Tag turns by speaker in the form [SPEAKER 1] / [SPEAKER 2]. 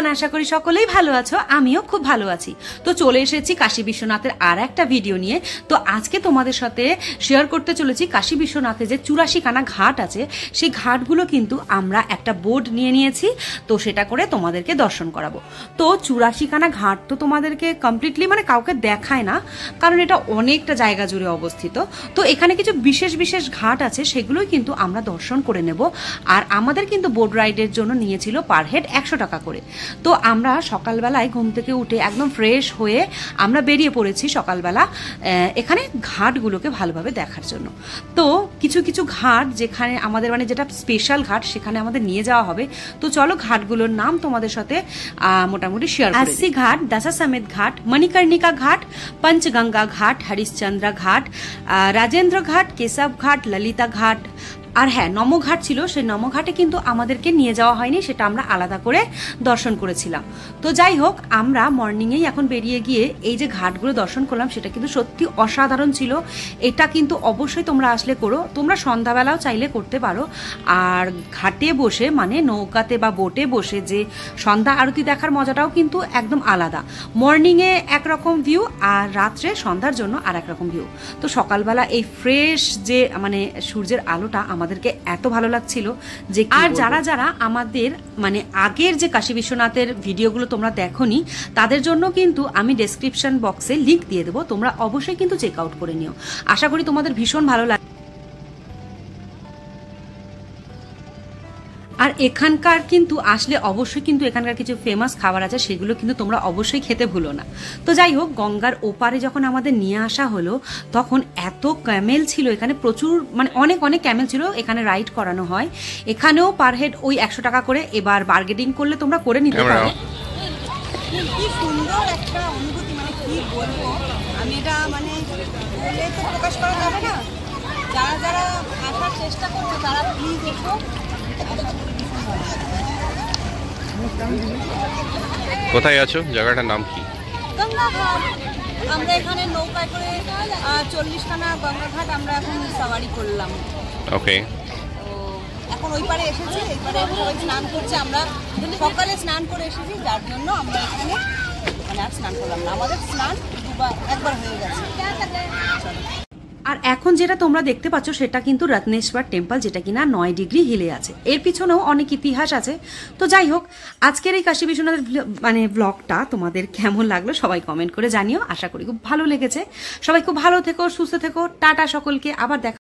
[SPEAKER 1] Everyone, আশা করি সকলেই ভালো আছো। আমিও খুব ভালো আছি। তো চলে এসেছি কাশী বিশ্বনাথের আর একটা ভিডিও নিয়ে। তো আজকে তোমাদের সাথে শেয়ার করতে চলেছি কাশী বিশ্বনাথে যে 84খানা ঘাট আছে, সেই ঘাটগুলো কিন্তু আমরা একটা বোর্ড নিয়ে নিয়েছি। তো সেটা করে তোমাদেরকে দর্শন করাবো। তো 84খানা ঘাট তো তোমাদেরকে কমপ্লিটলি মানে কাউকে দেখায় না, কারণ এটা অনেকটা জায়গা জুড়ে অবস্থিত। তো এখানে কিছু বিশেষ বিশেষ ঘাট আছে, সেগুলোই কিন্তু আমরা দর্শন করে নেব। আর আমাদের কিন্তু বোট রাইডের জন্য নিয়েছিল পার হেড 100 টাকা করে। তো আমরা সকালবেলায় ঘুম থেকে উঠে একদম ফ্রেশ হয়ে আমরা বেরিয়ে পড়েছি সকালবেলা এখানে ঘাটগুলোকে ভালোভাবে দেখার জন্য। তো কিছু কিছু ঘাট যেখানে আমাদের মানে যেটা স্পেশাল ঘাট, সেখানে আমাদের নিয়ে যাওয়া হবে। তো চলো ঘাটগুলোর নাম তোমাদের সাথে মোটামুটি শেয়ার করি। अस्सी घाट, दशाश्वमेध घाट, मणिकर्णिका घाट, पंचगंगा घाट, हरिश्चंद्र घाट, राजेंद्र घाट, केशव घाट, ललिता घाट। আর হ্যাঁ, নমঘাট ছিল, সেই নমঘাটে কিন্তু আমাদেরকে নিয়ে যাওয়া হয়নি, সেটা আমরা আলাদা করে দর্শন করেছিলাম। তো যাই হোক, আমরা মর্নিংয়েই এখন বেরিয়ে গিয়ে এই যে ঘাটগুলো দর্শন করলাম, সেটা কিন্তু সত্যি অসাধারণ ছিল। এটা কিন্তু অবশ্যই তোমরা আসলে করো, তোমরা সন্ধ্যাবেলাও চাইলে করতে পারো। আর ঘাটে বসে মানে নৌকাতে বা বোটে বসে যে সন্ধ্যা আরতি দেখার মজাটাও কিন্তু একদম আলাদা। মর্নিংয়ে একরকম ভিউ, আর রাত্রে সন্ধ্যার জন্য আর একরকম ভিউ। তো সকালবেলা এই ফ্রেশ যে মানে সূর্যের আলোটা আমাদেরকে এত ভালো লাগছিল যে। আর যারা যারা আমাদের মানে আগের যে কাশী বিশ্বনাথের ভিডিওগুলো তোমরা দেখোনি, তাদের জন্য কিন্তু আমি ডেসক্রিপশন বক্সে লিংক দিয়ে দেবো, তোমরা অবশ্যই কিন্তু চেক আউট করে নিও। আশা করি তোমাদের ভীষণ ভালো লাগে। আর এখানকার কিন্তু আসলে অবশ্যই কিন্তু এখানকার কিছু ফেমাস খাবার আছে, সেগুলো কিন্তু তোমরা অবশ্যই খেতে ভুলো না। তো যাই হোক, গঙ্গার ওপারে যখন আমাদের নিয়ে আসা হলো, তখন এত ক্যামেল ছিল এখানে, প্রচুর মানে অনেক অনেক ক্যামেল ছিল, এখানে রাইড করানো হয়। এখানেও পার হেড ওই 100 টাকা করে। এবার বার্গেনিং করলে তোমরা করে নিতে পারো।
[SPEAKER 2] কি সুন্দর একটা অনুভূতি, মানে কি বলবো আমি, এটা মানে বলে তো প্রকাশ করা যাবে না। যারা যারা আসার চেষ্টা করছে তারা প্লিজ এসো।
[SPEAKER 3] কোথায় আছো? জায়গাটার নাম কি?
[SPEAKER 2] গঙ্গাঘাট। আমরা এখানে নৌকায় করে 40খানা গঙ্গাঘাট আমরা এখন সাওয়ারি করলাম।
[SPEAKER 3] ওকে,
[SPEAKER 2] তো এখন ওই পারে এসেছি, এই পারে সবাই স্নান করছে। আমরা সকালে স্নান করে এসেছি, যার জন্য আমরা এখানে মানে আর স্নান করলাম না। আমাদের স্নান একবার হয়ে গেছে।
[SPEAKER 1] আর এখন যেটা তোমরা দেখতে পাচ্ছ, সেটা কিন্তু রত্নেশ্বর টেম্পল, যেটা কিনা 9 ডিগ্রি হিলে আছে। এর পিছনেও অনেক ইতিহাস আছে। তো যাই হোক, আজকের এই কাশী বিশ্বনাথের মানে ব্লগটা তোমাদের কেমন লাগলো সবাই কমেন্ট করে জানিও। আশা করি খুব ভালো লেগেছে। সবাই খুব ভালো থেকো, সুস্থ থেকো। টাটা সকলকে, আবার দেখা।